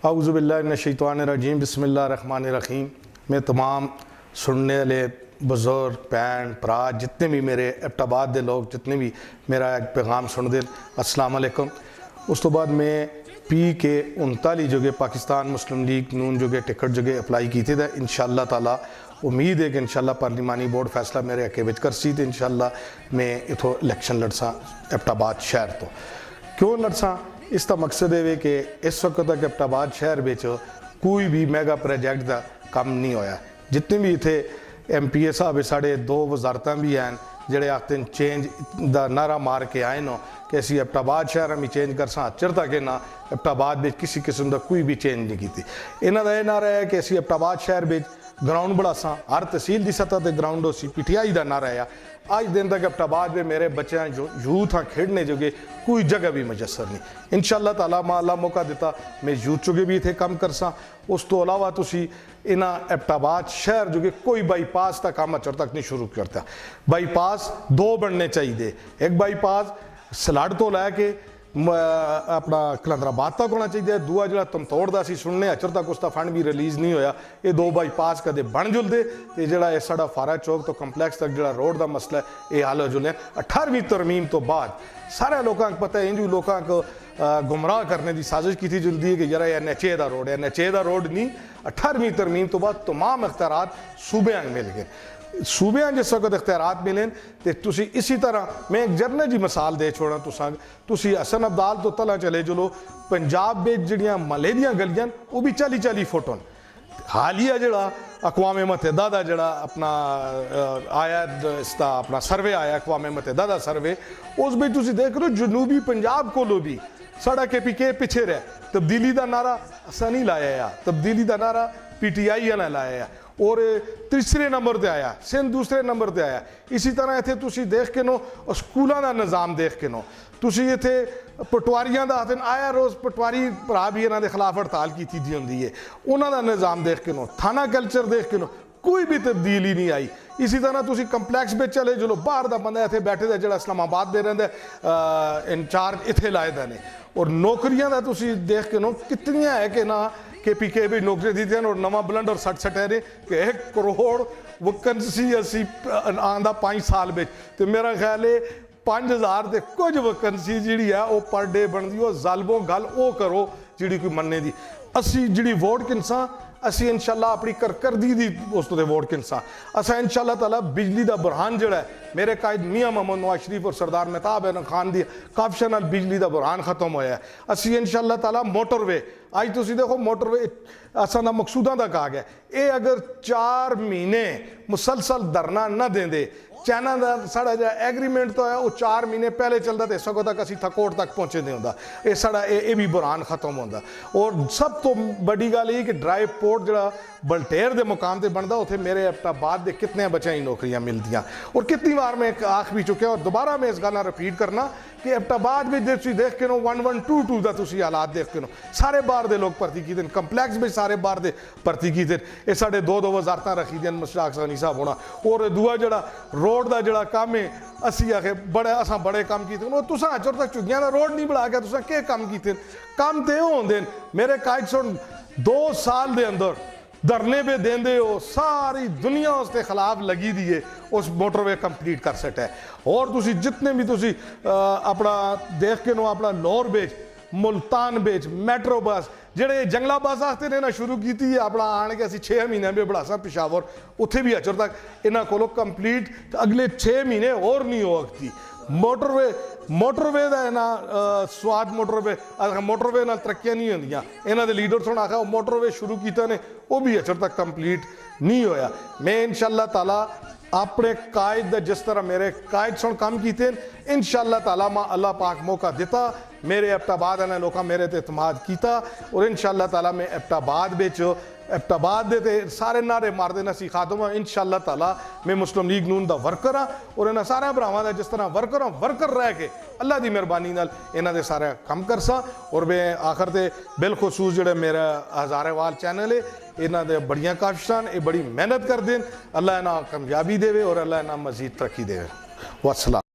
औज़ु बिल्लाहि मिनश्शैतानिर्रजीम बिस्मिल्लाहिर्रहमानिर्रहीम। मैं तमाम सुनने वाले बुजुर्ग भैन भरा जितने भी मेरे एबटाबाद के लोग जितने भी मेरा एक पैगाम सुनते अस्सलाम वालेकुम। उस तो बाद मैं पी के 39 जो पाकिस्तान मुस्लिम लीग नून जो टिकट जो अप्लाई की थे इंशाअल्लाह ताला उम्मीद है कि इंशाअल्लाह पार्लिमानी बोर्ड फैसला मेरे हक़ विच करसी तो इंशाअल्लाह मैं इथों इलैक्शन लड़सा एबटाबाद शहर तो। क्यों लड़सा? इसका मकसद है कि इस वक्त तक एबटाबाद शहर में कोई भी मैगा प्रोजैक्ट का काम नहीं होया। जितने भी इतने MPA साहब साढ़े 2 वजारत भी हैं जोड़े आखते चेंज का नारा मार के आए नो कि असी एबटाबाद शहर में चेंज कर चिर तक इन्हें एबटाबाद में किसी किस्म का कोई भी चेंज नहीं की। इन्हों का यह नारा है कि असी एबटाबाद शहर में ग्राउंड बढ़ासा, हर तहसील की सतह पर ग्राउंड हो सी। PTI का नारा है आज दिन तक एबटाबाद में मेरे बच्चे जो यूथ हाँ खेडने जोगे कोई जगह भी मुयसर नहीं। इंशाअल्लाह ताला मैं अल्लाह मौका दिता मैं यूथ चुके भी इतने काम करसा। उस तो अलावा तुसी इन्ह एबटाबाद शहर जो कोई बाईपास का काम अचर तक नहीं शुरू करता। बाईपास 2 बनने चाहिए, एक बाईपास सलाड तो लैके अपना कलंदराबाद तक होना चाहिए, दूआ जो तमतौड़ का असी सुनने अचर तक उसका फंड भी रिलीज़ नहीं होया। ये 2 बाईपास कदे बन जुलते तो जोड़ा ये साड़ा फारा चौक तो कंपलैक्स तक जो रोड का मसला है ये हल हो जुले। 18वीं तरमीम तो बाद सारे लोगों को पता है इंजू लोगों को गुमराह करने की साजिश की थी जुलती है कि जरा यह NHA का रोड है। NHA का रोड नहीं, 18वीं तरमीम तो बाद तमाम अख्तियारात सूबे मिल गए। सूबे जिस वक्त इख्तियारात मिले तो तुसी इसी तरह मैं एक जर्नल जी मिसाल दे छोड़ा तुसी हसन अब्दाल तो तला चले चलो पंजाब में जड़ियाँ महल्ले दियाँ गलियां वो भी 40-40 फुट होन। हालिया जड़ा अकवाम मुत्तहिदा दा जड़ा अपना आया इसका अपना सर्वे आया अकवाम मुत्तहिदा दा सर्वे उस भी तुसी देख रहे हो जनूबी पंजाब को भी साड़ा KPK पिछे रहा। तब्दीली का नारा असा नहीं लाया, तब्दीली का नारा PTI ने लाया और तीसरे नंबर पर आया, सिंध दूसरे नंबर पर आया। इसी तरह इतने तुसी देख के नो स्कूलों का निज़ाम देख के नो तुसी इतने पटवारियां का आते आया रोज़ पटवारी भरा भी इन्हों के खिलाफ हड़ताल की होंगी है। उन्होंने निज़ाम देख के नो थाना कल्चर देख के नो कोई भी तब्दीली नहीं आई। इसी तरह तुसी कंपलैक्स में चले चलो बाहर का बंदा इतने बैठे दा जो इस्लामाबाद दे रहा इंचार्ज इतने लाए दा ने और नौकरियां का तुसी देख के नो कितनियां है कि ना KPK भी नौकरी दी थी और नवा बुलंद और सट है कि 1 करोड़ वैकेंसी असी आंदा 5 साल में तो मेरा ख्याल है 5000 से कुछ वैकेंसी जी है वो पर डे बनती वो जलबो गल वो करो जी कोई मन्ने दी। असी जी वोट किनसा असी इंशाअल्लाह अपनी करकरदी दी उस तो वोट किनसा असा इंशाअल्लाह ताला बिजली का बुरहान जोड़ा है मेरे कायद मियाँ मोहम्मद नवाज शरीफ और सरदार मेहताब अहमद खान की काबशा नाल बिजली का बुरहान खत्म होया। असी इंशाअल्लाह ताला मोटरवे अज तुसी देखो मोटरवे असा दा मकसूदा का कहा गया ये अगर 4 महीने मुसलसल धरना न देंदे चाइना का साड़ा जो एग्रीमेंट तो है वो 4 महीने पहले चलता तो इस वक्त तक असी थकोट तक पहुँचे नहीं होंदा। ये साड़ा ये भी बुरहान खत्म होंदा। और सब तो बड़ी गल ये कि ड्राइव पोर्ट जो बलटेर के मुकाम पर बनता उत्थे मेरे एबटाबाद के कितने बच्चों की नौकरियां मिलदियां और कितनी बार मैं आख भी चुके और दोबारा मैं इस गल रिपीट करना कि एबटाबाद में जो देख के नो 1122 का तुसी हालात देख के नो सारे बाहर के लोग भर्ती कीते कंपलैक्स में सारे बाहर के भर्ती कीते ये साढ़े 2 वजारत रखी दी मुश्ताक सनी साहब होना और दूआ जड़ा रोड का जड़ा काम है असी आखे बड़े असा बड़े काम किए तुसा अचर तक चुगियां का रोड नहीं बना के तुसा के काम किए काम तो यह होंगे मेरे कायद सुन 2 साल के अंदर धरने पे देंदे हो सारी दुनिया उसके खिलाफ लगी दी है उस मोटरवे कंप्लीट कर सकता है। और तुसी जितने भी तुसी अपना देख के नो अपना लाहौर बेच मुल्तान बेच मेट्रो बस जेडे जंगला बस आते ने ना शुरू की थी अपना आन के असी 6 महीने में बढ़ासा पिशावर उत्थे भी अचर तक इन्हों को कंप्लीट अगले 6 महीने और नहीं हो सकती। मोटरवे का इन्हें स्वाद मोटरवे नाल तरक्कियां नहीं होंदियां। इन्हों के लीडर सुन आखा मोटरवे शुरू किया ने वो भी अचर तक कंप्लीट नहीं होया। मैं इंशाअल्लाह ताला अपने कायद जिस तरह मेरे कायद सुन काम किए इंशाअल्लाह ताला मैं अल्लाह पाक मौका दिता मेरे एबटाबाद ने लोग मेरे ते एतमाद किया और इंशाअल्लाह ताला मैं एबटाबाद दे सारे नारे मारते ना सी खादम इंशाअल्लाह ताला मैं मुस्लिम लीग नून का वर्कर हाँ और इन्होंने सारे भरावां का जिस तरह वर्कर रह के अल्लाह की मेहरबानी नाल इन्हां दे सारे काम करसा। और मैं आखिर ते बिलखसूस जो मेरा HazarayWal चैनल है इन्हां दे बड़ियां काशिशां ये बड़ी मेहनत कर देन अल्लाह इन्हां कामयाबी देवे और अल्लाह इन्हां मजीद तरक्की देवे। वस्सलाम।